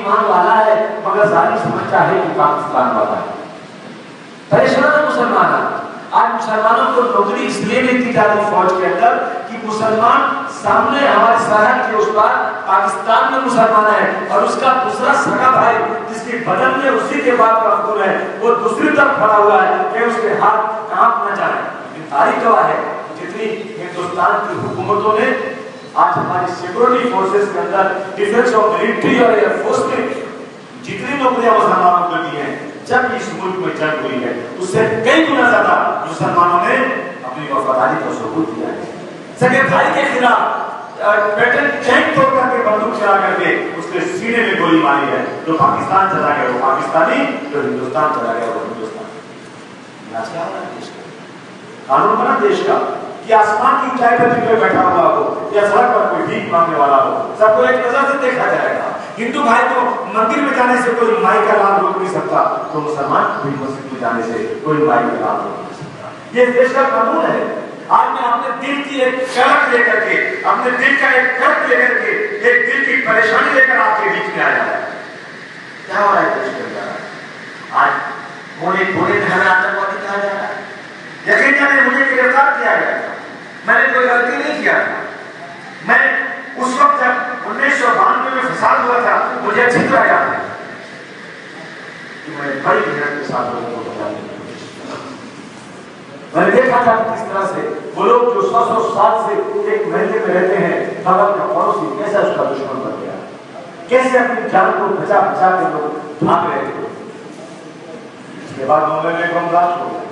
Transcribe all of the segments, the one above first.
ईमान वाला है मगर जालिम समझता है कि पाकिस्तान वाला है। परेशान है मुसलमान। आज मुसलमानों को नौकरी इसलिए मिलती जा रही फौज के अंदर कि मुसलमान सामने हमारे सरहद के उस पार पाकिस्तान में मुसलमान है और उसका दूसरा सगा भाई जिसके बदन में उसी के बाप का खून है वो दूसरी तरफ खड़ा हुआ है कि उसके हाथ कांप न जाए। तारीख गवाह है जितनी हिंदुस्तान की हुकूमतों ने आज हमारी सिक्योरिटी फोर्सेस के अंदर डिफेंस और मिलिट्री और एयरफोर्स में जितनी नौकरियां मुसलमानों को दी हैं जब इस मुल्क में जंग हुई है उससे कई गुना ज्यादा मुसलमानों ने अपनी वफादारी का सबूत दिया है। सगे भाई के खिलाफ पैटर्न टैंक तोड़ करके बंदूक चला करके उसके सीने में गोली मारी है। जो पाकिस्तान चला गया वो पाकिस्तानी, जो हिंदुस्तान चला गया वो हिंदुस्तानी। कानून बना देश का कि आसमान की ऊंचाई पर कोई बैठा हुआ हो या सड़क पर कोई भीख मांगने वाला हो सबको एक नजर से देखा जाएगा। हिंदू भाई को मंदिर में जाने से कोई माई का लाभ रोक नहीं सकता तो मुसलमान भी मस्जिद में जाने से कोई माई का लाभ रोक नहीं सकता। ये देश का कानून है। आज मैं अपने दिल की एक करक लेकर के अपने दिल का एक कर्क लेकर के एक दिल की परेशानी लेकर आपके बीच में आया है। क्या हो रहा है देश के अंदर? आज मोदी थोड़े में हमें आतंकवादी कहा जा रहा है। यकीन जाने मुझे गिरफ्तार किया गया था, मैंने कोई गलती नहीं किया था। मैं उस वक्त जब 1992 में फसाद हुआ था मुझे अच्छी तरह याद है कि मैं बड़ी मेहनत के साथ लोगों को बचाने की कोशिश किया। मैंने देखा था किस तरह से वो लोग जो 100 साल से एक महल्ले में रहते हैं बगल का पड़ोसी कैसे उसका दुश्मन बन गया, कैसे अपनी जान को बचा बचा के लोग भाग रहे थे। इसके बाद मुंबई में बम ब्लास्ट हो गया।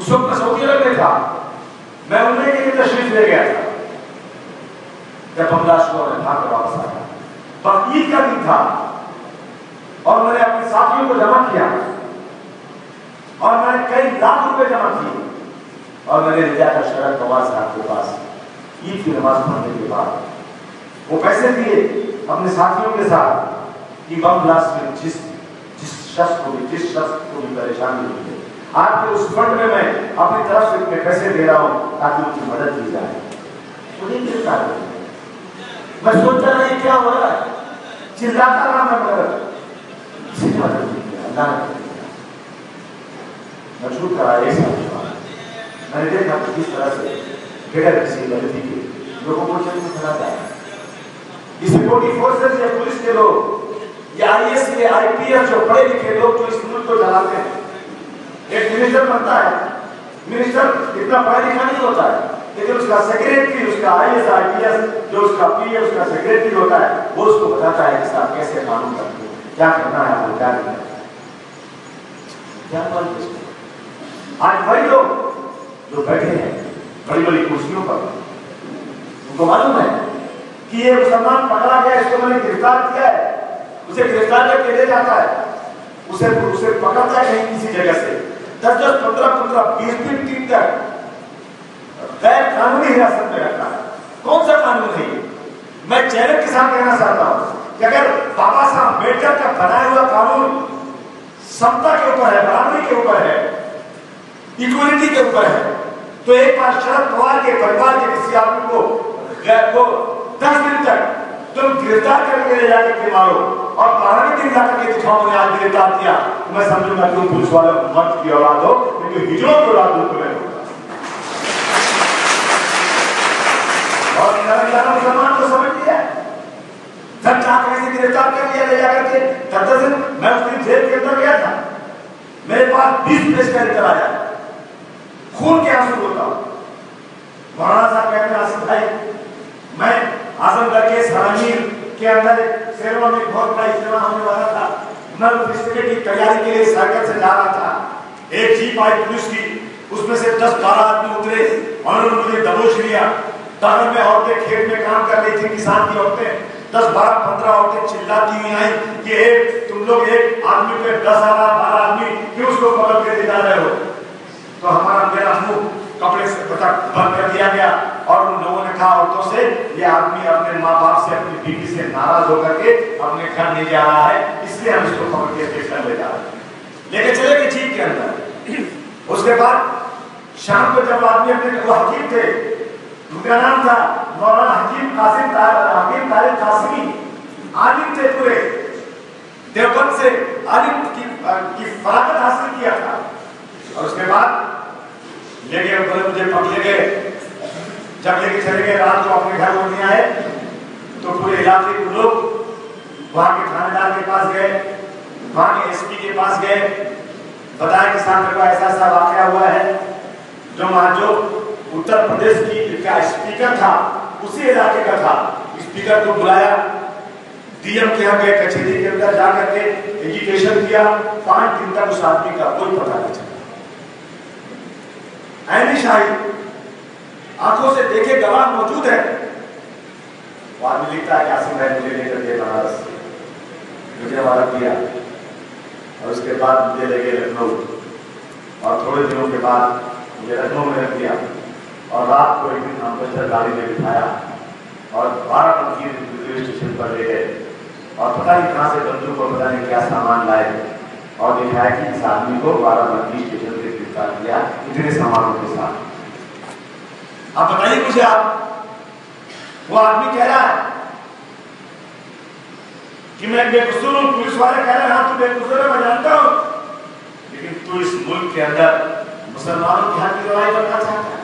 उस वक्त सऊदी अरब में था, मैं उम्र के लिए तशरीफ ले गया था। जब बम ब्लास्ट हुआ मैं भाग कर वापस आया। बकरीद का दिन था और मैंने अपने साथियों को जमा किया और मैंने कई लाख रुपए जमा किए और मैंने ले जाकर शरद पवार साहब के पास ईद की नमाज पढ़ने के बाद वो पैसे दिए अपने साथियों के साथ कि बम ब्लास्ट में जिस शख्स को भी परेशानी हुई है आपके उस फंड में मैं अपनी तरफ से इतने पैसे दे रहा हूं ताकि उनकी मदद की जाए। उन्हीं के साथ मैं सोचता नहीं क्या हो रहा है, चिल्लाता रहा मैं मदद किसी ने मदद नहीं किया, अल्लाह ने मजबूर कराया। मैंने देखा किस तरह से बगैर किसी गलती के लोगों को जेल में चला जाए। इस सिक्योरिटी फोर्सेस या पुलिस के लोग या आईएएस के आईपीएस जो पढ़े लिखे लोग जो इस मुल्क को चलाते हैं, एक मिनिस्टर बनता है, मिनिस्टर इतना पढ़ा लिखा नहीं होता है लेकिन उसका सेक्रेटरी, उसका आईएएस आईपीएस जो उसका पीए उसका सेक्रेटरी होता है वो उसको बताता है कि साहब कैसे कानून करते हैं, क्या करना है आपको, क्या करना है। आज वही लोग जो बैठे हैं बड़ी बड़ी कुर्सियों पर उनको मालूम है कि ये मुसलमान पकड़ा गया, इसको मैंने गिरफ्तार किया है, उसे गिरफ्तार करके ले जाता है, उसे पकड़ता है कहीं किसी जगह से 10-10, 15-15, 20-20 दिन तक गैर कानूनी हिरासत में रखता है। कौन सा कानून है ये? मैं चैलेंज के साथ कहना चाहता हूं कि अगर बाबा साहब अम्बेडकर का बनाया हुआ कानून समता के ऊपर है, बराबरी के ऊपर है, इक्वलिटी के ऊपर है, तो एक बार शरद पवार के परिवार के किसी आदमी को 10 दिन तक तुम गिरफ्तार करके ले जाकर के मारो और 12वें दिन जाकर के दिखाओ मैंने आज गिरफ्तार किया, तो मैं समझूंगा तुम पुलिस वाले मर्द की औलाद हो, क्योंकि हिजड़ों की औलाद हो तुम्हें। और मुसलमान को समझ लिया जब चाह से गिरफ्तार कर लिया ले जाकर के 10 दिन मैं उस दिन जेल के अंदर गया था, मेरे पास 20 पेज का लेकर आया, खून के आंसू होता मौलाना साहब कहते हैं आसिफ भाई मैं आजमगढ़ के सरानीर के अंदर शेरवा में बहुत बड़ा इज्तिमा होने वाला था, मैं रिश्ते की तैयारी के लिए सर्कल से जा रहा था, एक जीप आई पुलिस की, उसमें से 10-12 आदमी उतरे, उन्होंने मुझे दबोच लिया। दागर में औरतें खेत में काम कर रही थी, किसान की औरतें 10-12-15 औरतें चिल्लाती हुई आई कि तुम लोग एक आदमी पे 10-12 आदमी क्यों उसको पकड़ के ले जा रहे हो। तो हमारा मेरा मुंह कपड़े से बंद कर दिया गया और उन लोगों ने कहा औरतों से ये आदमी अपने माँ बाप से अपनी बीवी से नाराज होकर के अपने घर नहीं जा रहा है, इसलिए हम इसको पकड़ के स्टेशन ले जा रहे हैं, लेके चले गए जीप के अंदर। उसके बाद शाम को जब आदमी अपने वो हकीम थे, उनका नाम था मौलाना हकीम तारिक कासिमी, आलिम थे पूरे, देवबंद से आलिम की फरागत हासिल किया था। और उसके बाद ले गए, बोले मुझे पकड़ गए। जब लेके चले गए रात को अपने घर में आए तो पूरे इलाके के लोग वहां के थानेदार के पास गए, वहां के एसपी के पास गए, बताया कि साहब को ऐसा ऐसा वाकया हुआ है। जो वहां जो उत्तर प्रदेश की का स्पीकर था उसी इलाके का था, स्पीकर को बुलाया, डीएम के यहाँ गए, कचहरी के अंदर जाकर के एजुकेशन किया। 5 दिन तक उस आदमी का कोई पता नहीं चला। ऐनी शाही आंखों से देखे गवाह मौजूद है। वो आदमी लिखता है कि आसिम भाई मुझे लेकर के बनारस, मुझे हमारा किया और उसके बाद मुझे ले गए लखनऊ और थोड़े दिनों के बाद मुझे लखनऊ में रख दिया और रात को एक दिन अम्बेडकर गाड़ी में बिठाया और बाराबंकी रेलवे स्टेशन पर ले गए और पता नहीं कहाँ से बंदूक को पता नहीं क्या सामान लाए और दिखाया कि इस आदमी को बाराबंकी स्टेशन से गिरफ्तार किया इतने सामानों के साथ। आप बताइए मुझे, आप वो आदमी कह रहा है कि मैं बेकसूर हूं, पुलिस वाले कह रहे हैं हाँ तू बेकसूर है, मैं जानता हूं, लेकिन तू इस मुल्क के अंदर मुसलमानों की हक की लड़ाई करना चाहता है।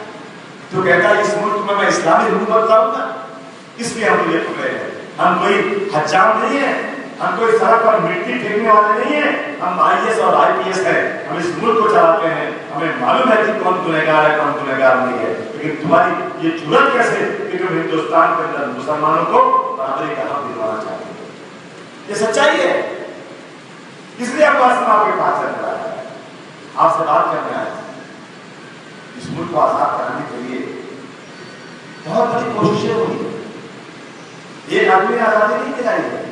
तू कहता है इस मुल्क में मैं इस्लामी हुकूमत लाऊंगा, इसलिए हम तुझे पकड़े हैं। हम कोई हजाम नहीं है, हम कोई सड़क पर मिट्टी फेंकने वाले नहीं है, हम IAS और IPS है, हम इस मुल्क को चलाते हैं। हमें मालूम है कि कौन गुनहगार है कौन गुनहगार नहीं है, लेकिन तुम्हारी ये जुर्रत कैसे कि तुम हिंदुस्तान के अंदर मुसलमानों को बराबरी का हक दिलवाना चाहते हो। ये सच्चाई है, इसलिए आपके पास चल रहा है, आपसे बात करने आया। इस मुल्क को आजाद कराने के लिए बहुत बड़ी कोशिशें हुई, एक आदमी ने आजादी नहीं दिलाई है।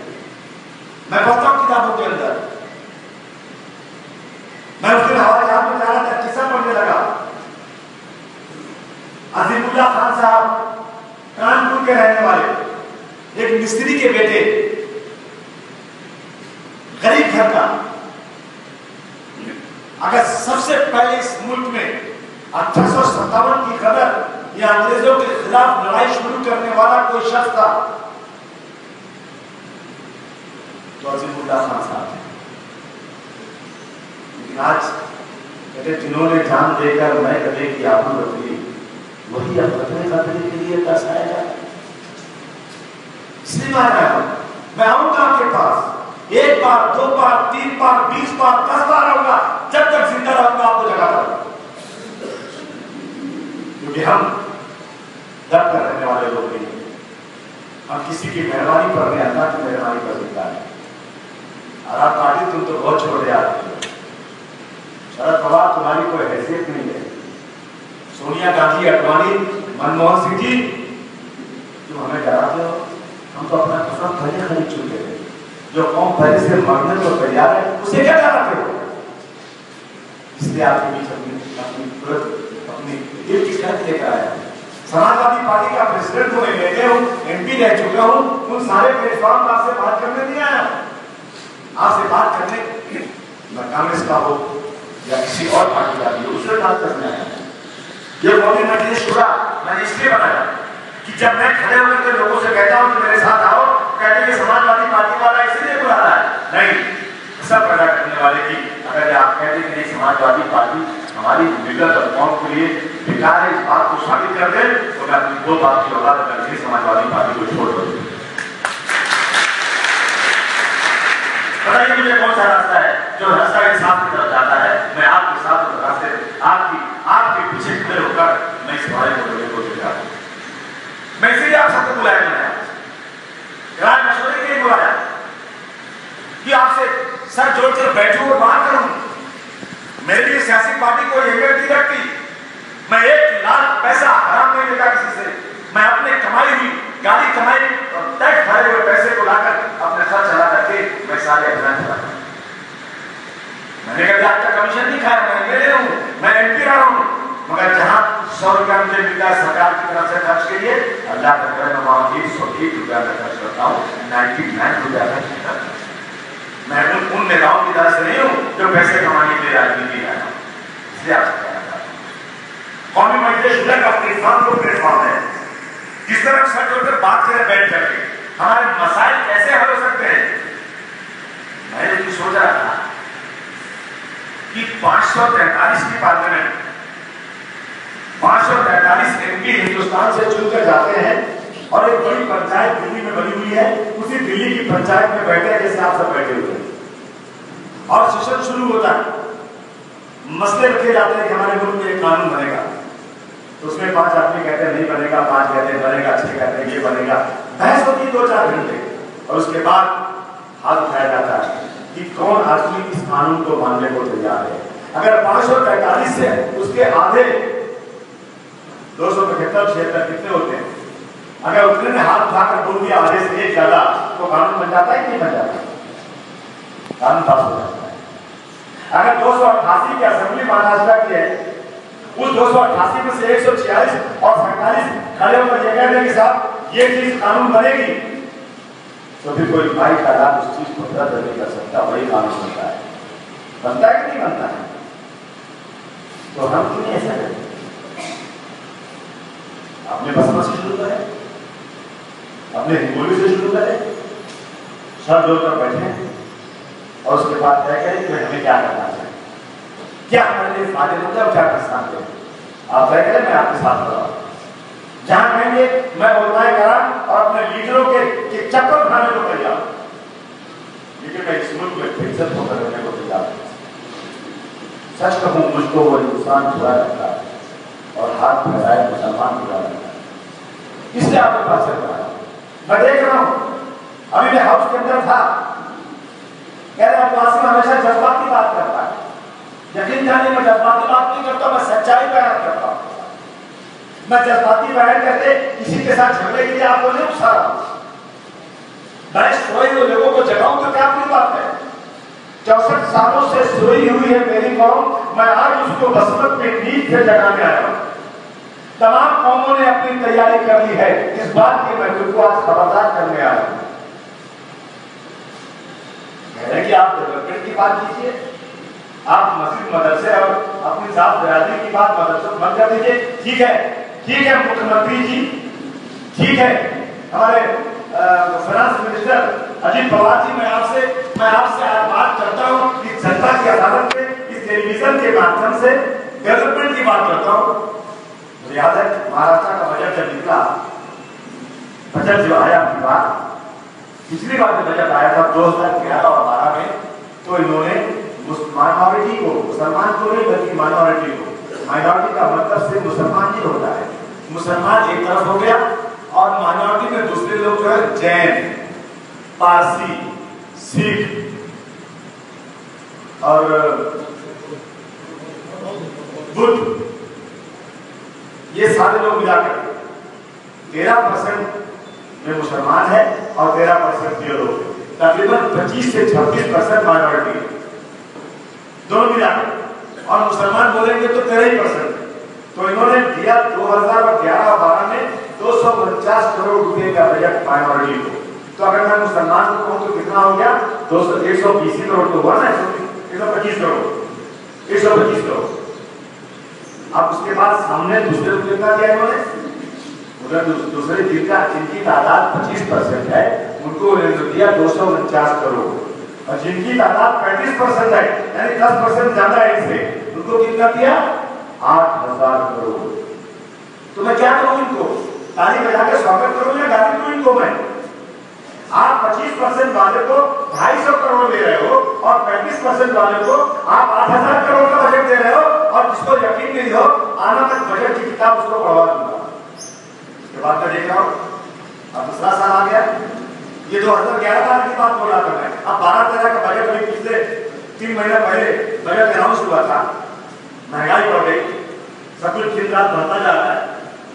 मैं पढ़ता हूँ किताबों के अंदर, मैं उस दिन हवाई जहाज में जा रहा था, किस्सा पढ़ने लगा। अजीमुल्लाह खान साहब कानपुर के रहने वाले, एक मिस्त्री के बेटे, गरीब घर का। अगर सबसे पहले इस मुल्क में 1857 की कदर या अंग्रेजों के खिलाफ लड़ाई शुरू करने वाला कोई शख्स था तो अजीमुल्लाह खान साहब है। लेकिन आज कहते जिन्होंने जान देकर मैं कदे की आबरू रखी वही अब खतरे के लिए तरसाया जाए। इसलिए मैं आऊंगा आपके पास 1 बार 2 बार 3 बार 20 बार 10 बार आऊंगा, जब तक जिंदा रहूंगा आपको जगाता रहूंगा, क्योंकि हम दब कर रहने वाले लोग नहीं, हम किसी की मेहरबानी पर नहीं, अल्लाह की मेहरबानी पर जिंदा है। आराम पार्टी तुम तो बहुत छोटे आदमी हो, शरद पवार तुम्हारी कोई हैसियत नहीं है, सोनिया गांधी, अडवाणी, मनमोहन सिंह जी तुम हमें डराते हो। हम तो अपना कसम पहले खरीद चुके हैं, जो कौम पहले से मरने को तैयार है उसे क्या डराते हो। इसलिए आपके बीच अपनी दिल की शर्त लेकर आया। समाजवादी पार्टी का प्रेसिडेंट हूँ, MLA हूँ, MP रह चुका हूँ, उन सारे प्लेटफॉर्म पर आपसे बात करने नहीं आया। आपसे बात करने न कांग्रेस का हो या किसी और पार्टी का भी, उससे बात करने आया। ये कौमी मजलिस शुरा मैंने इसलिए बनाया कि जब मैं खड़े होकर के लोगों से कहता हूँ कि मेरे साथ आओ, कहते हैं समाजवादी पार्टी वाला इसलिए बुला रहा है, नहीं, सब पैदा करने वाले की। अगर आप कहते हैं कि नहीं समाजवादी पार्टी हमारी विगत और कौम के लिए बेकार है, इस बात को साबित कर दे तो मैं अपनी 2 बात की औलाद करके समाजवादी पार्टी को छोड़ दूँ। बताइए मुझे कौन सा रास्ता है जो रास्ता इंसाफ की तरफ जाता है। मैं आपके साथ उस रास्ते आपके पीछे खड़े होकर मैं इस बारे में बोलने को तैयार हूं। मैं इसीलिए आप सबको बुलाया, मैंने राय मशवरे के लिए बुलाया कि आपसे सर जोड़कर बैठूं और बात करूं। मेरे लिए सियासी पार्टी कोई अहमियत नहीं रखती, मैं 1 लाख पैसा हराम नहीं लेता किसी से, मैं अपने कमाई हुई गाड़ी कमाई और टैक्स भरे हुए पैसे को लाकर अपने खर्च चला करके मैं सारे अभियान चलाता हूं। मैंने कभी आपका कमीशन नहीं खाया, मैं MLA हूं, मैं MP रहा हूं, मगर जहां 100 रुपया मुझे मिलता है सरकार की तरफ से खर्च के लिए, अल्लाह का करम है वहां 101 रुपया मैं खर्च करता हूँ, 99 रुपया खर्च करता हूँ। मैं उन नेताओं की तरह से नहीं हूं जो पैसे कमाने के लिए राजनीति में आया हूं। इसलिए आपसे कहना चाहता हूं कौमी मजलिस का प्लेटफॉर्म है, जिस तरह सर जोड़कर बात करें बैठ करके हमारे मसाइल कैसे हल हो सकते हैं। मैंने तो सोच रहा था कि 543 की पार्लियामेंट, 543 MP हिंदुस्तान से चुनकर जाते हैं और एक बड़ी पंचायत दिल्ली में बनी हुई है, उसी दिल्ली की पंचायत में बैठे जैसे आप सब बैठे हुए हैं और सेशन शुरू होता है। मसले रखे जाते हैं कि हमारे मुल्क में एक कानून बनेगा, तो उसमें 5 आदमी कहते हैं नहीं बनेगा, 5 कहते हैं बनेगा, 6 कहते हैं ये बनेगा। बहस होती है 2-4 घंटे और उसके बाद हाथ उठाया जाता है कि कौन आदमी इस कानून को मानने को तैयार है। अगर 543 से उसके आधे 275-76 कितने होते हैं, अगर उतने ने हाथ उठाकर बोल दिया आधे से एक ज्यादा, तो कानून बन जाता है कि नहीं बन जाता, कानून पास हो जाता है। अगर 288 की असेंबली महाराष्ट्र की है, उस 288 में से 146 और 47 खड़े होकर ये कह दें कि साहब ये चीज कानून बनेगी, तो फिर कोई भाई का उस चीज को रद्द नहीं कर सकता, वही कानून बनता है। बनता है कि नहीं बनता है? तो हम क्यों नहीं ऐसा करें? अपने बसमा से शुरू करें, अपने हिंगोली से शुरू करें, सर जोड़कर बैठे और उसके बाद तय करें कि हमें क्या करना चाहिए, क्या हमारे लिए फायदेमंद है और क्या नुकसान है। आप तय करें, मैं आपके साथ खड़ा हूं। जहां कहेंगे मैं उलमाए कराम और अपने लीडरों के चक्कर खाने को तैयार, लेकिन मैं इस मुल्क में बेइज्जत होकर रहने को तैयार हूं। सच कहूं, मुझको वो इंसान बुरा लगता है और हाथ फैलाए मुसलमान बुरा लगता है। इसलिए आपके पास चल रहा है। मैं देख रहा हूं, अभी मैं हाउस के अंदर था, कह रहे अब्दुल वासिम हमेशा जज्बाती बात करता है। यकीन जाने मैं जज्बाती बात नहीं करता, मैं सच्चाई बयान करता हूं। मैं जज्बाती बयान करके किसी के साथ झगड़े के लिए आपको नहीं उकसा रहा हूं। मैं सोए हुए लोगों को जगाऊं तो क्या बुरी बात है? 64 सालों से सोई हुई है मेरी कौम, मैं आज उसको बसमत में नींद से जगाने आया हूं। तमाम कौमों ने अपनी तैयारी कर ली है, इस बात की मैं तुमको आज खबरदार करने आया हूं। कि आप डेवलपमेंट की बात कीजिए, आप मस्जिद मदरसे और अपनी जात बिरादरी की बात मदरसे बंद कर दीजिए। ठीक है मुख्यमंत्री जी, ठीक है हमारे फाइनेंस मिनिस्टर अजीत पवार जी, मैं आपसे आज बात करता हूँ इस जनता की अदालत में, इस टेलीविजन के माध्यम से डेवलपमेंट की बात करता हूँ। मुझे याद है महाराष्ट्र का बजट जब निकला, बजट जो आया आपकी बात, पिछली बार जब बजट आया था 2011 और 12 में, तो इन्होंने माइनॉरिटी को, मुसलमान को नहीं बल्कि माइनॉरिटी को, माइनॉरिटी का मतलब सिर्फ मुसलमान ही होता है, मुसलमान एक तरफ हो गया और माइनॉरिटी में दूसरे लोग जो है जैन, पारसी, सिख और बुद्ध, ये सारे लोग मिलाकर 13% में मुसलमान है और 13% ये लोग, तकरीबन 25 से 26% माइनॉरिटी दोनों मिलाकर, और मुसलमान बोलेंगे तो 13%। तो इन्होंने दिया 2011 और 12 में 249 करोड़ रुपए का बजट माइनॉरिटी को। तो अगर मैं मुसलमान को कहूं तो कितना हो गया? 120 करोड़ तो हुआ ना, 125 करोड़, 125 करोड़। अब उसके बाद सामने दूसरे को कितना दिया इन्होंने? उधर दूसरे जिनकी तादाद 25% है उनको दिया 249 करोड़, और जिनकी तादाद 35% है यानी 10% ज्यादा है इनसे, उनको कितना दिया? 8,000 करोड़। तो मैं क्या करूं इनको? ताली बजा के स्वागत करूं या गाली दूं इनको मैं? आप 25% वाले को 250 करोड़ दे रहे हो और 35% वाले को आप 8,000 करोड़ का बजट दे रहे हो, और जिसको यकीन नहीं हो आना तक बजट की किताब उसको पढ़वा दूंगा। उसके बाद मैं देख रहा हूं अब दूसरा साल आ गया, ये 2011 की बात बोल रहा था मैं, अब 12-13 का बजट अभी पिछले 3 महीने पहले बजट अनाउंस हुआ था। महंगाई बढ़ गई, सब कुछ दिन रात बढ़ता जा रहा है,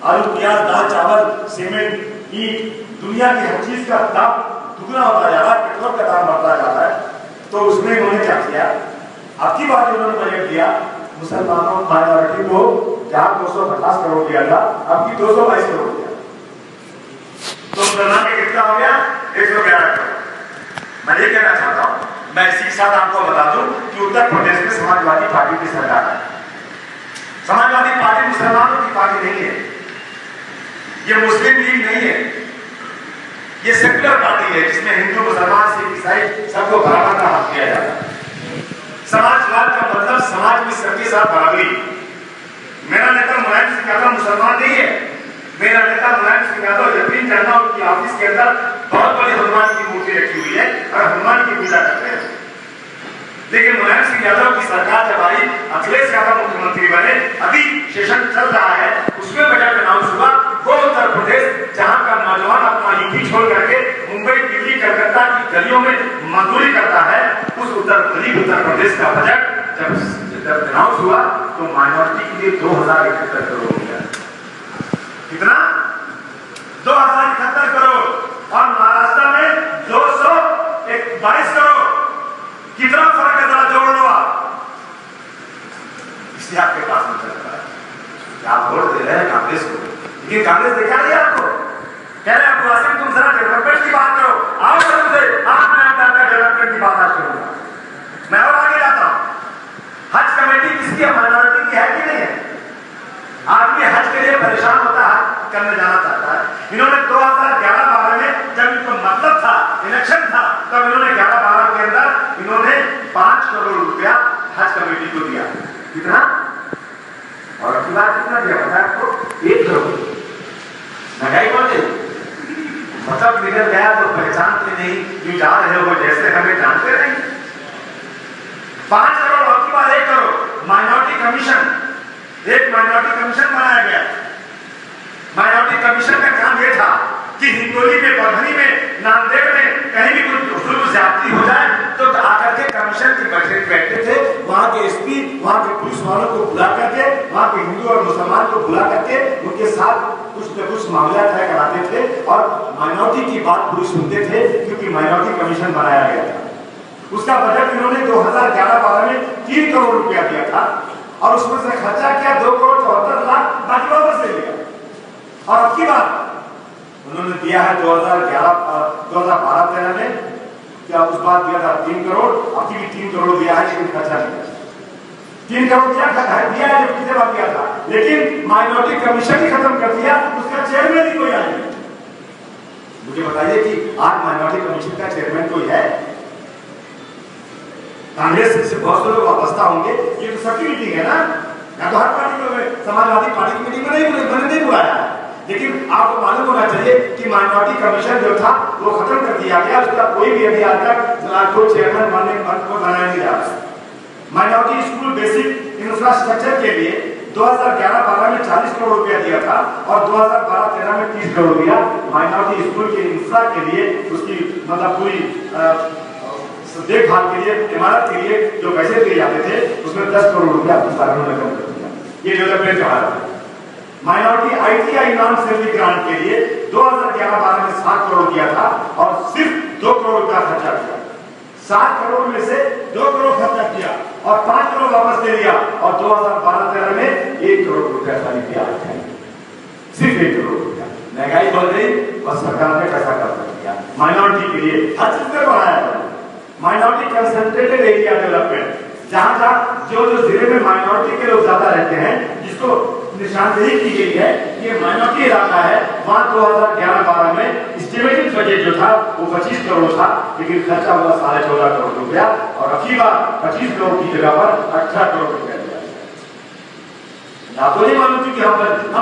आलू प्याज दाल चावल सीमेंट ईंट दुनिया की हर चीज का दाम दुगना होता जा रहा है, पेट्रोल का दाम बढ़ता जा रहा है। तो उसमें इन्होंने क्या किया? अब की बात उन्होंने बजट दिया मुसलमानों माइनॉरिटी को, जहां 250 करोड़ दिया था अब की 222 करोड़ दिया, तो मुसलमान के कितना हो गया? 111 करोड़। मैं ये कहना चाहता हूं, मैं इसी के साथ आपको बता दूं कि उत्तर प्रदेश में समाजवादी पार्टी की सरकार है। समाजवादी पार्टी मुसलमानों की पार्टी नहीं है, ये मुस्लिम लीग नहीं है, ये सेक्युलर पार्टी है जिसमें हिंदू, मुसलमान, सिख, ईसाई सबको बराबर का हक दिया जाता है। समाजवाद का मतलब समाज में सबके साथ बराबरी। मेरा नेता मुलायम सिंह यादव मुसलमान नहीं है। मेरा नेता मुलायम सिंह यादव यकीन करना उनकी ऑफिस के अंदर बहुत बड़ी हनुमान की मूर्ति रखी हुई है और हनुमान की पूजा करते हैं। लेकिन मुलायम सिंह यादव की सरकार जब आई, अखिलेश यादव मुख्यमंत्री बने, अभी सेशन चल रहा है, उसमें बजट अनाउंस हुआ। वो उत्तर प्रदेश जहां का नौजवान अपना यूपी छोड़ करके मुंबई, दिल्ली, कलकत्ता की गलियों में मजदूरी करता है, उस उत्तर प्रदेश का बजट जब अनाउंस हुआ तो माइनॉरिटी के लिए 2071 करोड़ रुपया। कितना? 2071 करोड़। और महाराष्ट्र में 222 करोड़। कितना फर्क है, जरा जोड़ लो आप। इसलिए आपके पास नहीं चल रहा है। आप वोट दे रहे हैं कांग्रेस को, लेकिन कांग्रेस देखा नहीं आपको। कह रहे हैं वासिम तुम जरा डेवलपमेंट की बात करो, आओ तुमसे आप मैं डेवलपमेंट की बात आज करूंगा। मैं और आगे जाता हूं। हज कमेटी किसकी है? माइनॉरिटी की है कि नहीं है? आदमी हज के लिए परेशान होता है, करने जाना चाहता है। इन्होंने 2011-12 में जब इनको मतलब था, इलेक्शन था, तब इन्होंने 11-12 के अंदर इन्होंने 5 करोड़ रुपया हज कमेटी को दिया। कितना? और अगली बार कितना दिया पता है आपको? 1 करोड़। महंगाई बढ़ गई, मतलब निकल गया तो पहचानते नहीं, क्यों जा रहे हो जैसे हमें जानते नहीं। 5 करोड़, अगली बार 1 करोड़। माइनॉरिटी कमीशन, एक माइनॉरिटी कमीशन बनाया गया। माइनॉरिटी कमीशन का काम यह था कि हिंगोली में, परभनी में, नांदेड़ में कहीं भी कुछ जुल्म ज्यादती हो जाए तो आकर के कमीशन की बैठते थे। वहां के एसपी, वहां के पुलिस वालों को बुला करके, वहां के हिंदू और मुसलमान को बुला करके उनके साथ कुछ न कुछ मामला तय कराते थे और माइनॉरिटी की बात पूरी सुनते थे, क्योंकि माइनॉरिटी कमीशन बनाया गया था। उसका बजट इन्होंने 2011-12 में 3 करोड़ रुपया दिया था और उसमें से खर्चा किया 2 करोड़ 74 लाख, बाकी वापस ले लिया। और अब की बात उन्होंने दिया है 2012-13 में, क्या उस बार दिया था 3 करोड़, अब भी 3 करोड़ दिया है, लेकिन खर्चा नहीं किया। 3 करोड़ क्या दिया है जो पिछले बार दिया था, लेकिन माइनॉरिटी कमीशन ही खत्म कर दिया, उसका चेयरमैन ही कोई नहीं। मुझे बताइए कि आज माइनॉरिटी कमीशन का चेयरमैन कोई है? कांग्रेस से बहुत से लोग वापस्ता होंगे, ये तो सबकी मीटिंग है ना, या तो हर पार्टी में, समाजवादी पार्टी की मीटिंग में नहीं बुलाया, लेकिन आपको मालूम होना चाहिए कि माइनॉरिटी कमीशन जो था वो खत्म कर दिया गया। उसका कोई भी अभी आज तक कोई चेयरमैन बनने को बनाया नहीं जा रहा। माइनॉरिटी स्कूल बेसिक इंफ्रास्ट्रक्चर के लिए 2011-12 में 40 करोड़ रुपया दिया था और 2012-13 में 30 करोड़ दिया। माइनॉरिटी स्कूल के इंफ्रा के लिए, उसकी मतलब पूरी देखभाल के लिए, इमारत के लिए जो पैसे दिए जाते थे उसमें 10 करोड़ रुपया सरकार ने कम कर दिया। ये डेवलपमेंट का हाल है। Minority ITI non salary grant के लिए 2011-12 में 7 करोड़ दिया था और सिर्फ 2 करोड़ का खर्चा किया। 7 करोड़ में से 2 करोड़ खर्चा किया और 5 करोड़ वापस ले लिया और 2012-13 में 1 करोड़ रुपया खाली दिया, सिर्फ 1 करोड़ रुपया। महंगाई बढ़ गई और सरकार ने पैसा खर्च किया माइनॉरिटी के लिए, हर चीज में बढ़ाया। माइनॉरिटी कंसंट्रेटेड एरिया डेवलपमेंट, जहां जो जिले में माइनॉरिटी के लोग ज्यादा रहते हैं, जिसको निशानदेही की गई है ये माइनॉरिटी इलाका है, वहां 2011-12 में एस्टिमेटेड बजट जो था वो 25 करोड़ था, लेकिन खर्चा हुआ 14.5 करोड़ रुपया और अगली बार 25 करोड़ की जगह पर 18 करोड़ रुपया दिया। तो नहीं मालूम कि हम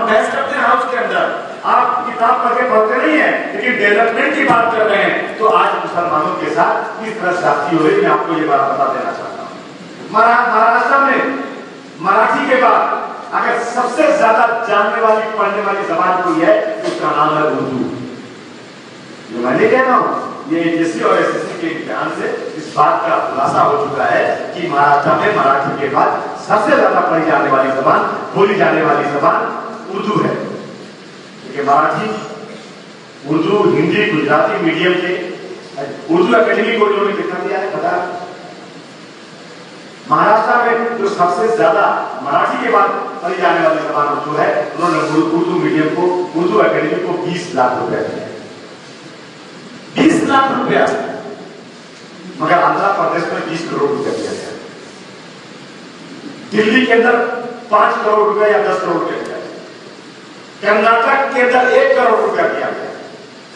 बहस करते हैं हाउस के अंदर, आप किताब पढ़ के पढ़ते नहीं है, लेकिन डेवलपमेंट की बात कर रहे हैं। तो आज मुसलमानों के साथ किस तरह साथी हो रही, मैं आपको ये बात बता देना चाहता हूँ। महाराष्ट्र में मराठी के बाद अगर सबसे ज्यादा जानने वाली, पढ़ने वाली जबान कोई है तो उसका नाम है उर्दू। जो मैं कह रहा हूँ, ये एचएससी और एसएससी के इम्तिहान से इस बात का खुलासा हो चुका है कि महाराष्ट्र में मराठी के बाद सबसे ज्यादा पढ़ी जाने वाली जबान, बोली जाने वाली जबान उर्दू है। मराठी, उर्दू, हिंदी, गुजराती मीडियम के उर्दू एकेडमी को इन्होंने कितना दिया है पता? महाराष्ट्र में जो सबसे ज्यादा मराठी के बाद पढ़ी जाने वाली जबान उर्दू है, उन्होंने उर्दू मीडियम को, उर्दू एकेडमी को 20 लाख रुपया दिया। 20 लाख रुपया, मगर आंध्र प्रदेश में 20 करोड़ रुपया दिया गया। दिल्ली के अंदर 5 करोड़ रुपया या 10 करोड़ रुपया दिया, कर्नाटक के अंदर 1 करोड़ रुपया दिया गया।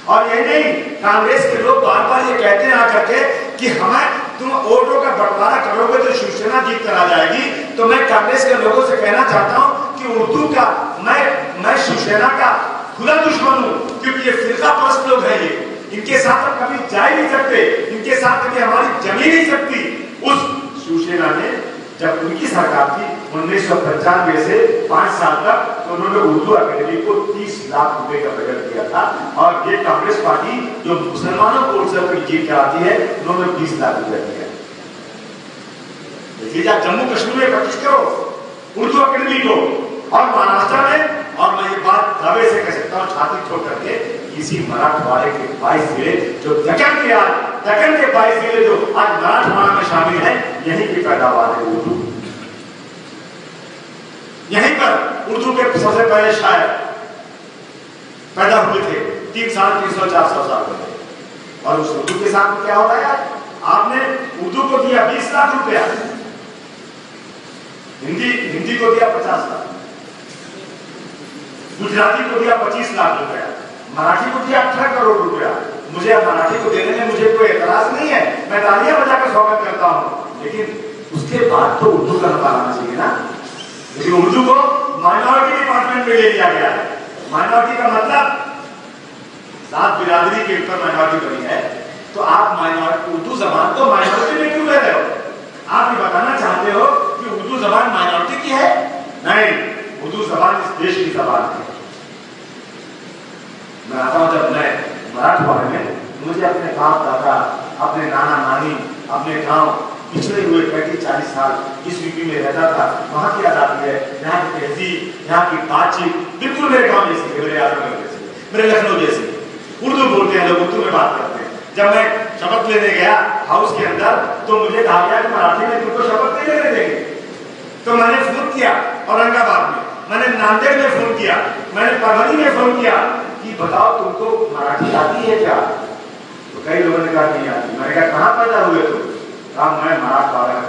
और यही नहीं, कांग्रेस के लोग बार बार ये कहते हैं आकर के कि हमें तुम वोटों का बंटवारा करोगे तो शिवसेना जीत कर आ जाएगी। तो मैं कांग्रेस के लोगों से कहना चाहता हूं कि उर्दू का मैं शिवसेना का खुला दुश्मन हूं, क्योंकि ये फिरका परस्त लोग हैं। ये इनके साथ हम कभी जा ही नहीं सकते, इनके साथ कभी हमारी जमी नहीं सकती। उस शिवसेना ने जब उनकी सरकार थी 1995 से 5 साल तक, तो उन्होंने उर्दू अकेडमी को 30 लाख रुपए का बजट दिया था। और ये कांग्रेस पार्टी जो मुसलमानों को वोट से अपनी जीत कराती है, उन्होंने 20 लाख रुपए दिया। देखिए जम्मू कश्मीर में 25 करोड़ उर्दू अकेडमी को, और महाराष्ट्र में, और मैं ये बात दावे से कह सकता हूँ छाती ठोक करके, किसी मराठवाड़े के 22 जिले जो दक्कन के 22 जिले जो आज मराठवाड़ा में शामिल हैं, यहीं की पैदावार है उर्दू। यहीं पर उर्दू के सबसे पहले शायर पैदा हुए थे 300-400 साल पहले। और उस उर्दू के साथ क्या हो रहा है? आपने उर्दू को दिया 20 लाख रुपया, हिंदी को दिया 50 लाख, गुजराती को दिया 25 लाख रुपया, मराठी को दिया 18 करोड़ रुपया। मुझे मराठी को देने में मुझे कोई एतराज नहीं है, मैं तालियां बजाकर स्वागत करता हूं, लेकिन उसके बाद तो उर्दू का नंबर आना चाहिए ना। लेकिन उर्दू को माइनॉरिटी डिपार्टमेंट में ले लिया गया है। माइनॉरिटी का मतलब 7 बिरादरी के ऊपर माइनॉरिटी बनी है, तो आप माइनॉरिटी उर्दू जबान को माइनॉरिटी में क्यों ले रहे हो? आप ये बताना चाहते हो कि उर्दू जबान माइनॉरिटी की है? नहीं, उर्दू जबान इस देश की जबान है। मैं आता हूं जब मैं मराठवाड़े में, मुझे अपने बाप दादा, अपने नाना नानी, अपने गांव पिछड़े हुए 35-40 साल इस यूपी में रहता था, वहां की याद आती है। यहाँ की तहजीब, यहाँ की बातचीत बिल्कुल मेरे गांव जैसी है, मेरे आजमगढ़ जैसी, मेरे लखनऊ जैसी। उर्दू बोलते हैं लोग, उर्दू में बात करते हैं। जब मैं शपथ लेने गया हाउस के अंदर, तो मुझे कहा गया कि मराठी में तुमको शपथ नहीं लेने देंगे। तो मैंने फोन किया औरंगाबाद में, मैंने नांदेड़ में फोन किया, मैंने परभनी में फोन किया कि बताओ तुमको मराठी आती है क्या? तो कई लोगों ने कहा नहीं आती। मैंने कहा कहां पैदा हुए तुम? कहा मैं मराठवाड़ा में।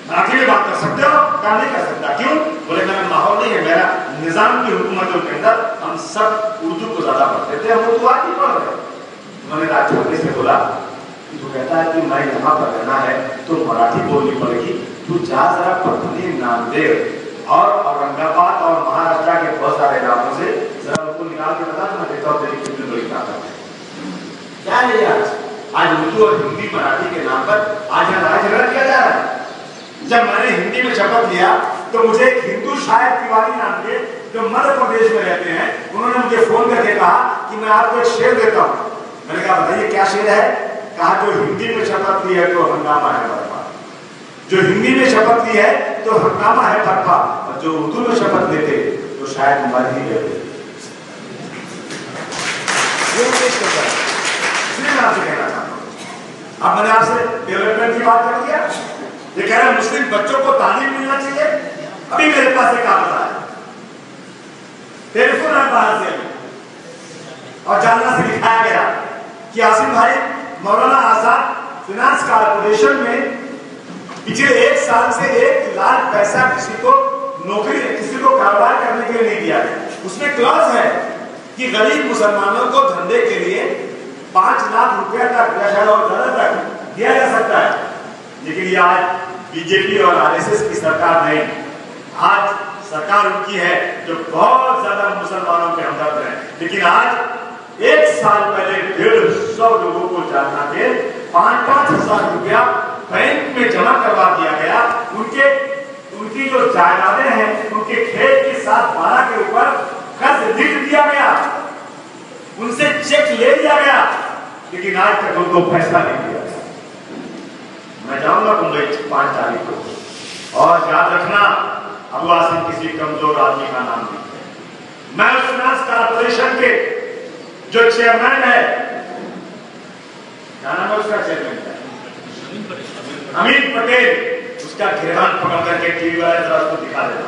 मराठी में बात कर सकते हो? कहा नहीं कर सकता। क्यों? बोले मेरा माहौल नहीं है, मेरा निजाम की हुकूमतों के अंदर हम सब उर्दू को ज्यादा पढ़ते थे, हम उर्दू आज ही पढ़ रहे। उन्होंने राजधानी से बोला कि तू कहता है कि मैं यहाँ पर रहना है तो मराठी बोलनी पड़ेगी, तू जा जरा परभनी, नांदेड़ और औरंगाबाद और महाराष्ट्र के बहुत सारे इलाकों से जरा उनको निकाल के बता, मैं देखता हूँ तेरी कितनी बड़ी ताकत है। क्या है आज उर्दू और हिंदी मराठी के नाम पर आज यहाँ लड़ाई झगड़ा किया जा रहा है। जब मैंने हिंदी में शपथ लिया तो मुझे एक हिंदू शायर तिवारी नाम के जो मध्य प्रदेश में रहते हैं, उन्होंने मुझे फोन करके कहा कि मैं आपको एक शेर देता हूँ। मैंने कहा बताइए क्या शेर है? कहा जो हिंदी में शपथ ली है तो हंगामा है बर्फा, जो हिंदी में शपथ ली है तो हंगामा है बर्फा, और जो उर्दू में शपथ लेते तो शायद मर ही गए। आपसे कहना चाहता हूं, अब मैंने आपसे डेवलपमेंट की बात कर दिया, ये कह रहे हैं मुस्लिम बच्चों को तालीम मिलना चाहिए। अभी मेरे पास एक आता है, टेलीफोन है बाहर से और जालना से लिखाया गया कि आसिम भाई, मौलाना आजाद फाइनेंस कॉर्पोरेशन में पिछले 1 साल से 1 लाख पैसा किसी को नौकरी, किसी को कारोबार करने के लिए नहीं दिया है। उसमें क्लॉज है कि गरीब मुसलमानों को धंधे के लिए 5 लाख रुपया तक या शायद और ज्यादा तक दिया जा सकता है। लेकिन ये आज बीजेपी और आरएसएस की सरकार नहीं, आज सरकार उनकी है जो बहुत ज्यादा मुसलमानों के हमदर्द है। लेकिन आज 1 साल पहले 150 लोगों को जाना के 5-5 हजार रुपया बैंक में जमा करवा दिया गया। उनकी जो जायदादें हैं, उनके खेत के साथ 12 के ऊपर कर्ज लिख दिया गया, उनसे चेक ले लिया गया, लेकिन आज तक उनको फैसला नहीं दिया गया। मैं जाऊंगा मुंबई 5 तारीख को, और याद रखना अबू आसिम किसी कमजोर आदमी का नाम नहीं है। मैं उस फाइनेंस कॉर्पोरेशन के जो चेयरमैन है, क्या नाम है उसका चेयरमैन है? अमित पटेल, उसका गिरबान पकड़ करके टीवी वाले तरह उसको दिखा देना।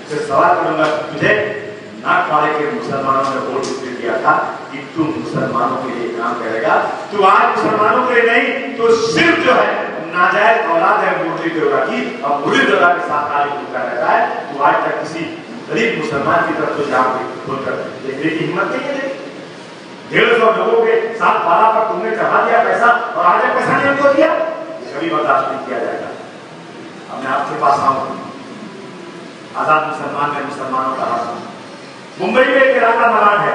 उसे सवाल करूंगा, तुझे नागपाड़े के मुसलमानों ने वोट इसलिए दिया था कि तू मुसलमानों के लिए काम करेगा। तू आज मुसलमानों के लिए नहीं, तो सिर्फ जो है नाजायज औलाद है मुरली देवरा की, और मुरली देवरा के साथ कार्य होता रहता है। तो आज तक किसी गरीब मुसलमान की तरफ तो जाकर देखने की हिम्मत नहीं है। 150 लोगों के साथ बाला पर तुमने चढ़ा दिया पैसा और आज पैसा नहीं हमको दिया, कभी बर्दाश्त नहीं किया जाएगा। अब मैं आपके पास आऊं, आजाद मुसलमान में मुसलमानों का हाथ। मुंबई में एक इलाका मराठ है,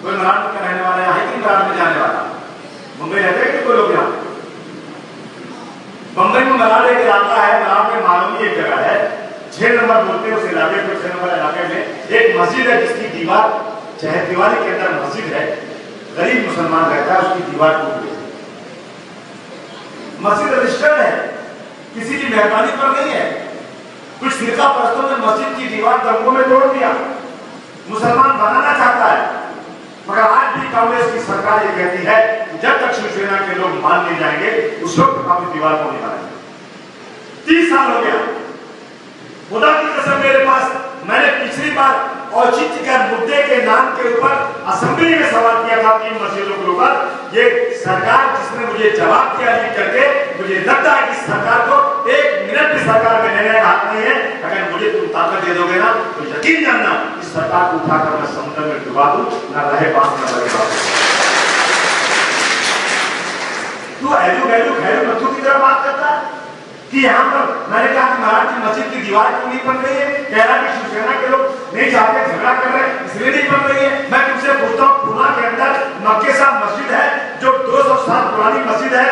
कोई मराठ का रहने वाला है कि मराठ में जाने वाला? मुंबई रहते हैं कि कोई लोग यहाँ? मुंबई में मराठ एक इलाका है, मराठ में मालूमी एक जगह है, 6 नंबर बोलते हैं उस इलाके में। 6 नंबर इलाके में एक मस्जिद है जिसकी दीवार, चाहे दीवारी के अंदर मस्जिद है, गरीब मुसलमान रहता है, उसकी दीवार टूट गई। मस्जिद रजिस्टर्ड है, किसी की मेहरबानी पर नहीं है। कुछ फिरका परस्तों ने मस्जिद की दीवार दंगों में तोड़ दिया, मुसलमान बनाना चाहता है, मगर आज भी कांग्रेस की सरकार ये कहती है कि जब तक शिवसेना के लोग मान नहीं जाएंगे उस वक्त हम इस दीवार को नहीं बनाएंगे। 30 साल हो गया, खुदा की कसम मेरे पास, मैंने पिछली बार औचित्य के मुद्दे के नाम के ऊपर असेंबली में सवाल किया था 3 मस्जिदों के ऊपर। ये सरकार जिसने मुझे जवाब दिया लिख करके, मुझे लगता है कि सरकार को 1 मिनट भी सरकार में लेने का हक नहीं है। अगर मुझे तुम ताकत दे दोगे ना तो यकीन जानना इस सरकार को उठाकर मैं समुद्र में डुबा दूं, ना रहे बात न बड़े बात। तू एलू मथू की तरह बात करता है कि यहाँ पर मैंने कहा कि महाराज की मस्जिद की दीवार क्यों नहीं बन रही है? कह रहा कि शिवसेना के लोग नहीं चाहते, झगड़ा कर रहे हैं, इसलिए नहीं बन रही है। मैं तुमसे पूछता हूँ, पूना के अंदर मक्के साहब मस्जिद है जो 200 साल पुरानी मस्जिद है,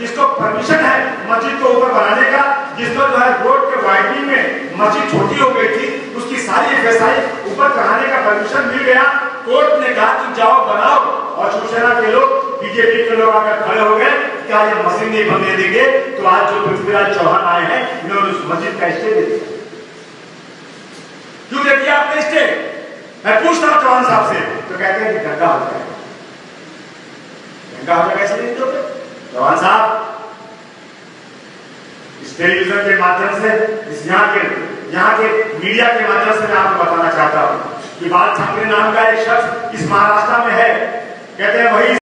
जिसको परमिशन है मस्जिद को ऊपर बनाने का, जिसको जो है रोड के वाइडनिंग में मस्जिद छोटी हो गई थी, उसकी सारी FSI ऊपर चढ़ाने का परमिशन मिल गया। कोर्ट ने कहा कि जाओ बनाओ, और शिवसेना के लोग, बीजेपी के लोग आकर खड़े हो गए, क्या ये मस्जिद नहीं बनने देंगे? तो आज जो पृथ्वीराज चौहान आए हैं, इन्होंने उस मस्जिद का स्टे दे दिया। क्यों दे दिया आपने स्टे? मैं पूछता हूं चौहान साहब से, तो कहते हैं कि गंगा हो जाएगा। गंगा हो जाएगा इसलिए नहीं दोगे? चौहान साहब, इस टेलीविजन के माध्यम से, इस यहाँ के मीडिया के माध्यम से मैं आपको बताना चाहता हूं कि बाल ठाकरे नाम का एक शख्स इस महाराष्ट्र में है, कहते हैं वही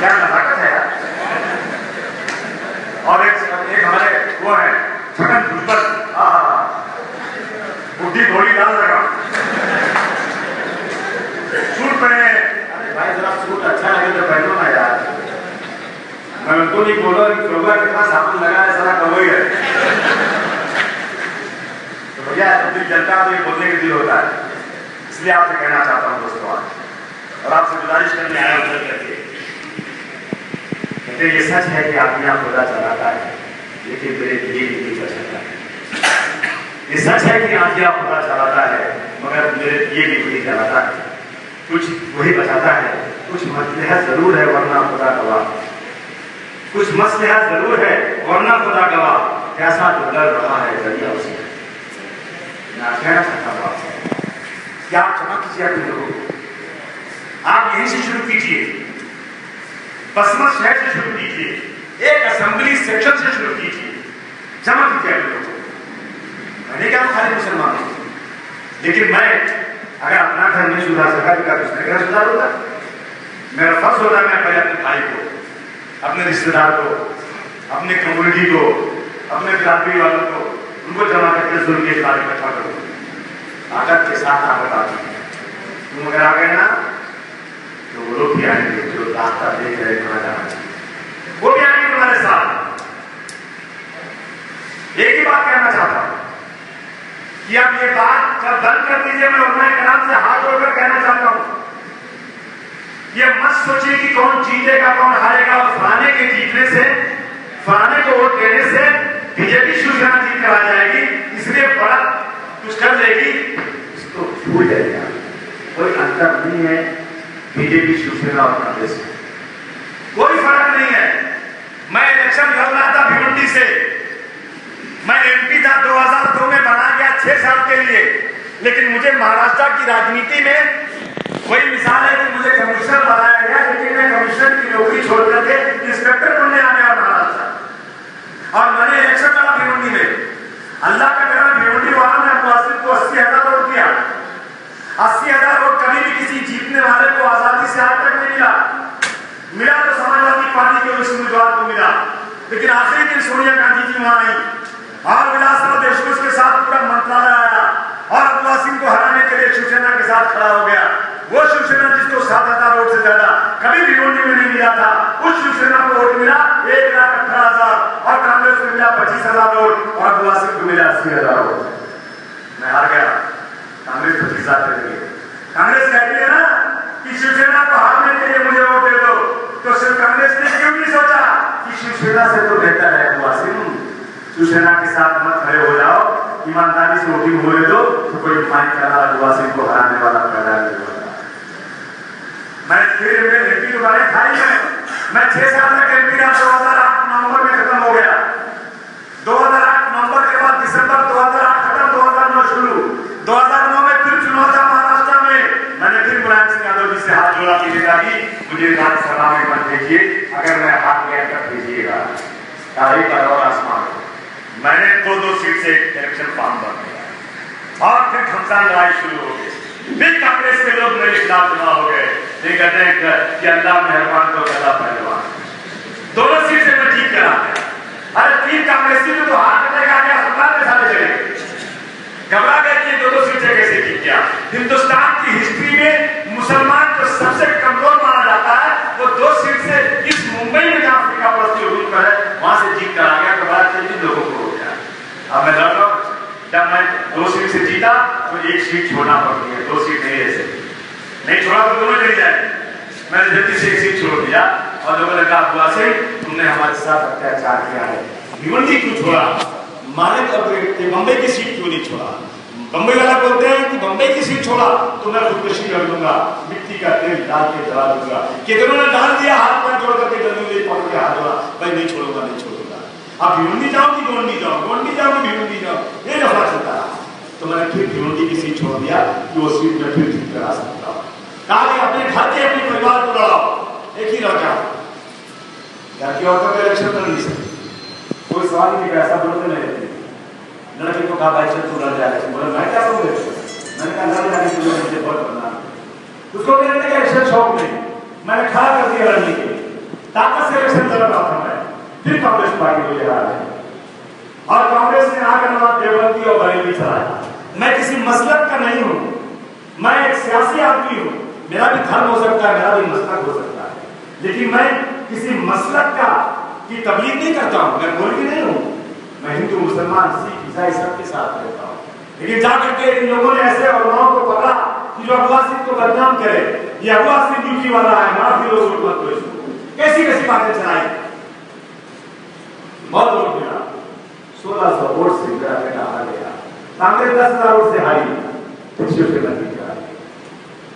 क्या नजाकत है यार। और एक हमारे वो है छगन भुजबल, बुढ़ी घोड़ी डाल लगा सूट पहने। भाई जरा सूट अच्छा लगे तो पहनो ना यार। मैं उनको नहीं बोला कितना साबुन लगा है, सारा कवई है। तो भैया दिल जलता है तो ये बोलने के दिल होता है। इसलिए आपसे कहना चाहता हूँ दोस्तों आज, और आपसे गुजारिश करने आया हूँ कहते ये सच है कि आत्मिया खुदा चलाता है, लेकिन मेरे दिए नहीं बचाता है। ये सच है कि आत्मिया खुदा चलाता है, मगर मेरे दिए नहीं चलाता है। कुछ वही बचाता है, कुछ मसलहत जरूर है वरना खुदा गवाह, कुछ मसलहत जरूर है वरना खुदा गवाह। कैसा डर रहा है दरिया उसे ना कहना चाहता हूँ आपसे। क्या आप क्षमा कीजिए अपने लोगों को, आप यहीं से शुरू कीजिए, बसमत शहर से शुरू कीजिए, एक असेंबली सेक्शन से शुरू कीजिए, क्षमा कीजिए अपने लोगों को। मैंने क्या खाली मुसलमान हूं, लेकिन मैं अगर अपना घर नहीं सुधार सका तो क्या दूसरे घर सुधार होगा? मेरा फर्ज होता है मैं पहले अपने भाई को, अपने रिश्तेदार को, अपने कम्युनिटी को, अपने बिरादरी वालों को, उनको जमा करके जुल्म के खिलाफ इकट्ठा करूँ। ताकत के साथ ताकत आती है। तुम अगर आ गए ना तो वो लोग भी आएंगे जो रास्ता देख रहे कहाँ जाना चाहिए, वो भी आएंगे तुम्हारे साथ। एक ही बात कहना चाहता हूं कि आप ये बात जब बंद कर दीजिए, मैं उन्हें कलाम से हाथ जोड़कर कहना चाहता हूं, ये मत सोचिए कि कौन जीतेगा कौन हारेगा। और फलाने के जीतने से, फलाने को वोट देने से बीजेपी शिवसेना जीत कर आ जाएगी, इसलिए बड़ा कुछ कर लेगी, इसको भूल जाएगा। कोई अंतर नहीं है बीजेपी शिवसेना और कांग्रेस में, कोई फर्क नहीं है। मैं इलेक्शन लड़ रहा था भिवंडी से, मैं एमपी था 2002 में, बना गया 6 साल के लिए, लेकिन मुझे महाराष्ट्र की राजनीति में वही मिसाल है कि मुझे कमिश्नर बनाया गया, लेकिन मैं कमिश्नर की नौकरी छोड़ करके इंस्पेक्टर बनने आ गया महाराष्ट्र। और मैंने इलेक्शन लड़ा भिवंडी में, अल्लाह का कहना भिवंडी वालों ने मुआसिफ को 80,000 वोट दिया। 80,000 वोट कभी भी किसी जीतने वाले को आजादी से आज तक नहीं मिला तो समाजवादी पार्टी के उस उम्मीदवार को मिला, लेकिन आखिरी दिन सोनिया गांधी जी वहां आई और विलासराव देशमुख के साथ पूरा मंत्रालय आया और अब्दुल सिंह को हराने के लिए शिवसेना के साथ खड़ा हो गया। वो शिवसेना जिसको 7,000 वोट से ज्यादा कभी भिवंडी में नहीं मिला था, उस शिवसेना को वोट मिला 1,18,000 और कांग्रेस को मिला 25,000 वोट और अब्दुल सिंह को मिला 80,000 वोट। मैं हार गया, कांग्रेस 25,000 दे दी। कांग्रेस कहती है ना कि शिवसेना को हारने के लिए मुझे वोट दे दो, तो सिर्फ कांग्रेस ने क्यों नहीं सोचा कि शिवसेना से तो बेहतर है अब्दुल सिंह, शिवसेना के साथ मत खड़े हो जाओ, ईमानदारी से वोटिंग होने दो, तो कोई फाइन करा अब्दुल सिंह को हराने वाला पैदा नहीं होगा। मैं फिर एमपी दोबारा खाई मैं 6 साल तक एमपी रहा। 2008 नवंबर में खत्म हो गया, 2008 नवंबर के बाद दिसंबर 2008 खत्म, 2009 शुरू। 2009 में फिर चुनाव था महाराष्ट्र में, मैंने फिर मुलायम सिंह यादव जी से हाथ जोड़ा कि नेताजी मुझे राज्यसभा में मत भेजिए, अगर मैं हाथ गया तब भेजिएगा, तारीख और आसमान। मैंने 2 सीट से इलेक्शन फॉर्म भर दिया और फिर घमसान लड़ाई शुरू हो गई। फिर कांग्रेस के लोग मेरे खिलाफ जमा हो गए, ये कहते हैं कि अल्लाह मेहरबान तो गला पहलवान। 2 सीट से मैं जीत कर आ गया। अरे 3 कांग्रेसी तो हाथ कटेगा क्या, अस्पताल में सारे चले गए, घबरा गए कि 2 सीट से कैसे जीत गया। हिंदुस्तान की हिस्ट्री में मुसलमान जो सबसे कमजोर माना जाता है, वो 2 सीट से इस मुंबई में जहां अफ्रीका पड़ोसी हुजूम पर है, वहां से जीत कर आ गया। तो बात चलिए लोगों को हो गया। अब मैं लड़ रहा हूं, जब मैं 2 सीट से जीता तो 1 सीट छोड़ना पड़ती है, 2 सीट नहीं ऐसे नहीं छोड़ा तो दोनों चली जाएगी। मैंने जल्दी से 1 सीट छोड़ दिया और लोगों ने कहा बुआ से तुमने हमारे साथ अत्याचार किया है, भिवंडी क्यों छोड़ा, माने बंबई की सीट क्यों नहीं छोड़ा। बंबई वाला बोलते हैं कि बंबई की सीट छोड़ा तो मैं खुदकुशी कर लूंगा, मिट्टी का तेल डाल के जला दूंगा। कितनों ने डाल दिया, हाथ पैर जोड़ करके जल्दी पकड़ के हाथ जोड़ा, भाई नहीं छोड़ूंगा नहीं छोड़ूंगा। अब भिवंडी जाओ कि गोंडी जाओ, गोंडी जाओ कि भिवंडी जाओ, ये लफड़ा चलता रहा। तो मैंने फिर भिवंडी की सीट छोड़ दिया कि वो सीट में फिर जीत कर आ सकता हूँ। कहा कि अपने घर के अपने परिवार को लड़ाओ, एक ही लड़का, घर की औरतों का इलेक्शन कर नहीं सकते, कोई सवाल ही नहीं, पैसा बोलते नहीं रहते। लड़के को कहा भाई चल तू लड़ जाएगा, बोला मैं क्या करूँगा, मैंने कहा लड़ जाने के लिए बहुत करना, उसको लड़ने का इलेक्शन शौक नहीं, मैंने खड़ा कर दिया लड़ने के लिए। फिर कांग्रेस पार्टी को ले रहा है और कांग्रेस ने आकर नवाब देवबंदी और बरेलवी चलाया। मैं किसी मसलक का नहीं हूं, मैं एक सियासी आदमी हूं, मेरा भी धर्म हो सकता है, मेरा भी मसलक हो सकता है, लेकिन मैं किसी मसलक का की तबलीग नहीं करता हूं। मैं मौलवी नहीं हूं, मैं हिंदू मुसलमान सिख ईसाई सबके साथ रहता हूं। लेकिन जाकर के इन लोगों ने ऐसे उलमाओं को पकड़ा कि जो अबू आसिफ को बदनाम करे, ये अबू आसिफ ड्यूटी वाला है, ना फिलोसोफी मत लो इसको, कैसी कैसी बातें चलाई। बहुत वोट मिला, 1600 वोट से मेरा बेटा हार गया। कांग्रेस 10,000 वोट से हारी, फिर शिवसेना जीत गया।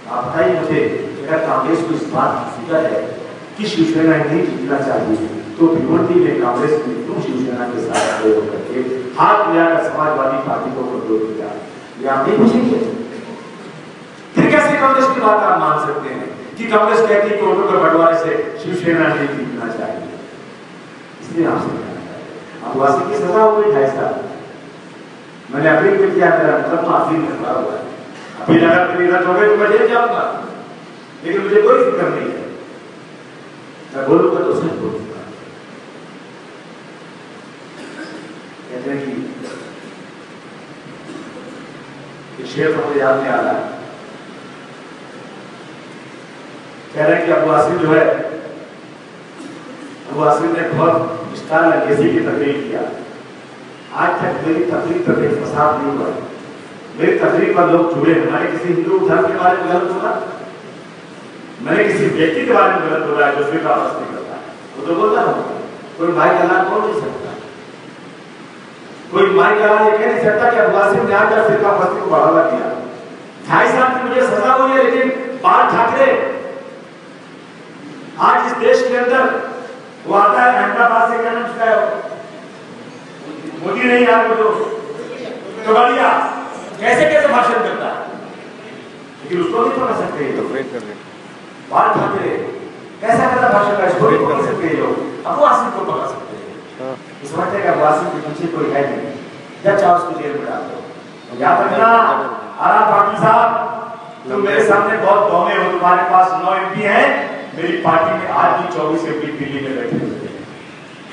आप बताइए मुझे, अगर कांग्रेस को इस बात की फिक्र है कि शिवसेना नहीं जीतना चाहिए, तो भिवंडी में कांग्रेस ने क्यों शिवसेना के साथ प्रयोग करके हाथ मिलाकर समाजवादी पार्टी को विरोध किया? ये आप नहीं पूछेंगे? फिर कैसे कांग्रेस की बात आप मान सकते हैं कि कांग्रेस कहती है कि वोटों के बंटवारे से शिवसेना नहीं जीतना चाहिए? इसलिए आपसे अबू आसिफ की सजा हो गई 2.5 साल। मैंने अपील भी किया, मेरा मतलब अपील में खड़ा हुआ है, अपील अगर मेरी रद्द हो गई तो मैं जेल जाऊंगा, लेकिन मुझे कोई फिक्र नहीं है, मैं बोलूंगा तो सच बोलूंगा। कहते हैं कि शेर मुझे याद नहीं आ रहा, कह रहे हैं कि अबू आसिफ जो है, अबू आसिफ ने बहुत स्टाइल अंग्रेजी की तकरीर किया। आज तक मेरी तकरीर पर कोई फसाद नहीं हुआ, मेरी तकरीर पर लोग जुड़े। मैंने किसी हिंदू धर्म के बारे में गलत बोला, मैंने किसी व्यक्ति के बारे में गलत बोला है जो फिर आपस नहीं करता है, वो तो बोलता हूँ। कोई भाई का नाम बोल नहीं सकता, कोई माई का ये कह नहीं सकता कि अबू आसिफ ने आकर फिर आपस को बढ़ावा दिया। 2.5 साल की मुझे सजा हुई है, लेकिन बाल ठाकरे आज इस देश के अंदर वो आता है अहमदाबाद से, क्या नाम उसका है, मोदी नहीं यार, वो तो बढ़िया कैसे कैसे भाषण करता है, लेकिन उसको नहीं पकड़ सकते लोग। बाल ठाकरे कैसा कैसा भाषण का, इसको नहीं पकड़ सकते लोग, अबू आसिफ को पकड़ सकते हैं। इस समझते हैं अबू आसिफ के पीछे कोई है नहीं, जब चाहो उसको जेल में डाल दो। याद रखना आरा पाटिल साहब, तुम मेरे सामने बहुत बौने हो, तुम्हारे पास 9 MP हैं, मेरी पार्टी में आज भी 24 MP दिल्ली में बैठे हुए हैं,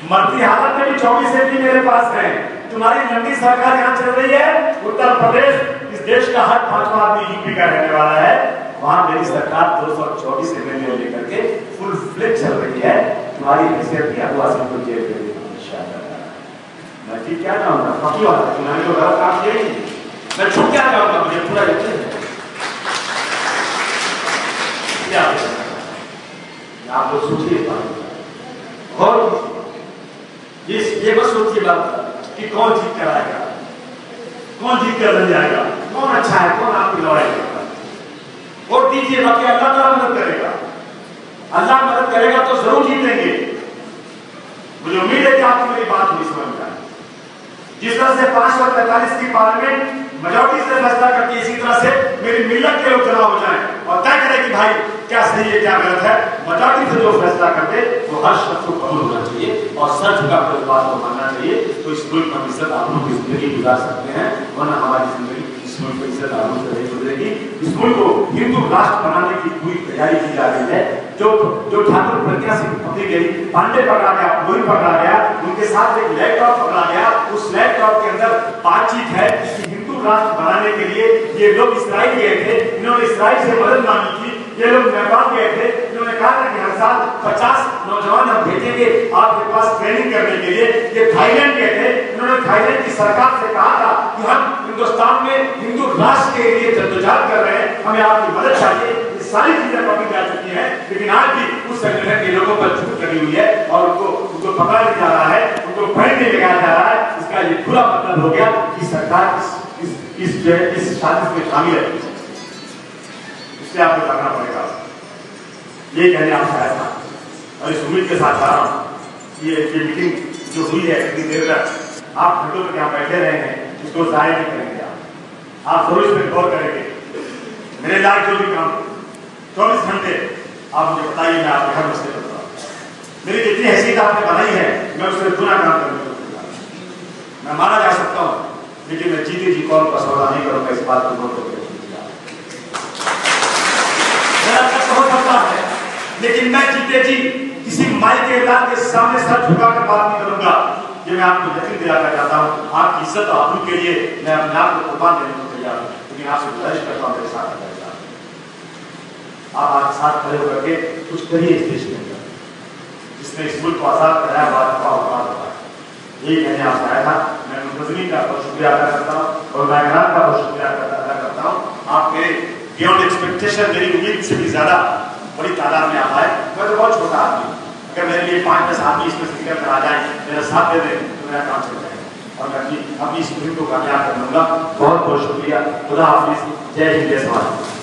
मरती हालत में भी 24 MP मेरे पास हैं। तुम्हारी लंबी सरकार यहाँ चल रही है, उत्तर प्रदेश, इस देश का हर 5वां आदमी यूपी का रहने वाला है, वहां मेरी सरकार 224 MLA लेकर के फुल फ्लेज चल रही है। तुम्हारी हैसियत की अबू आसिफ को जेल भेज देंगे इंशाअल्लाह। मैं ठीक क्या चाहूंगा, पक्की बात है, तुम्हारे को गलत काम किया ही नहीं, मैं छुप क्या चाहूंगा, मुझे पूरा यकीन है। क्या आप लोग सोचिए और ये मत सोचिए बात कि कौन जीत कर आएगा, कौन जीत कर बन जाएगा, कौन अच्छा है, कौन आपकी लड़ाई करता है। वोट दीजिए, बाकी अल्लाह ताला मदद करेगा, अल्लाह मदद करेगा तो जरूर जीतेंगे। मुझे उम्मीद है कि आपको मेरी बात हुई समझ में आई। जिस तरह से 543 की पार्लियामेंट मेजॉरिटी से फैसला करती है, इसी तरह से मेरी मिल्लत के लोग जमा हो जाएं और तय करें कि भाई क्या सही है क्या गलत है। मेजॉरिटी से जो फैसला करते वो हर शख्स को कबूल होना चाहिए और सर झुकाकर उस बात को मानना चाहिए। तो इस मुल्क में इज्जत आबरू की जिंदगी गुजार सकते हैं, वरना हमारी जिंदगी इस मुल्क में इज्जत आबरू से नहीं गुजरेगी। इस मुल्क को हिंदू राष्ट्र बनाने की पूरी तैयारी की जा रही है। जो ठाकुर प्रज्ञा सिंह पकड़ी गई, पांडे पकड़ा गया, गोरी पकड़ा गया, उनके साथ एक लैपटॉप पकड़ा गया। उस लैपटॉप के अंदर बातचीत है कि हिंदू राष्ट्र बनाने के लिए ये लोग इसराइल गए थे, इन्होंने इसराइल से मदद मांगी थी। ये लोग नेपाल गए थे, इन्होंने कहा था कि हर साल 50 नौजवान हम भेजेंगे आपके पास ट्रेनिंग करने के लिए। ये थाईलैंड गए थे, इन्होंने थाईलैंड की सरकार से कहा था कि हम हिंदुस्तान में हिंदू राष्ट्र के लिए जद्दोजहद कर रहे हैं, हमें आपकी मदद चाहिए। सारी चीजें पकड़ी जा चुकी हैं, लेकिन आज भी उस संगठन के लोगों पर छूट लगी हुई है और उनको पकड़ा नहीं जा रहा है, उनको फैन नहीं लगाया जा रहा है। इसका ये पूरा मतलब हो गया कि सरकार इस साजिश में शामिल है, इससे आपको करना पड़ेगा। ये कहने आपसे आया था और इस उम्मीद के साथ आ रहा हूँ। ये मीटिंग जो हुई है इतनी देर तक आप घंटों तक यहाँ बैठे रहे हैं, इसको जाया नहीं करेंगे। आप जरूर इसमें गौर करेंगे। मेरे लायक जो भी काम 24 घंटे आप मुझे बताइए, मैं आपके हर मसले करता हूँ। मेरी जितनी हैसियत आपने बनाई है, मैं उससे गुना काम करने को तैयार। मैं मारा जा सकता हूँ, लेकिन मैं जीते जी कौन का सौदा नहीं करूँगा। इस बात को नोट करके हो सकता है, लेकिन मैं जीते जी किसी माई के ऐलान के सामने सर झुकाकर बात नहीं करूंगा। ये मैं आपको यकीन दिलाना चाहता हूँ, आपकी इज्जत और आबरू के लिए मैं अपने आप को कुर्बान देने को तैयार हूँ। लेकिन आपसे गुजारिश करता हूँ मेरे साथ खड़े आप आज साथ खड़े होकर के कुछ करिए इस देश के अंदर, जिसने इस मुल्क को आजाद कराया, वादा होगा। यही कहने आपसे आया था। मैं मुंतजमीन का बहुत शुक्रिया अदा करता हूँ और मैं का बहुत शुक्रिया अदा करता हूँ। आप मेरे बियॉन्ड एक्सपेक्टेशन, मेरी उम्मीद से भी ज्यादा बड़ी तादाद में आप आए। मैं तो बहुत छोटा आदमी, अगर मेरे लिए 5-10 आदमी इसमें से निकल कर आ जाए, मेरा साथ दे दें तो मेरा काम चल जाएगा और मैं अपनी इस मुहिम को कामयाब कर लूंगा। बहुत बहुत शुक्रिया। खुदा हाफिज। जय हिंद, जय भारत।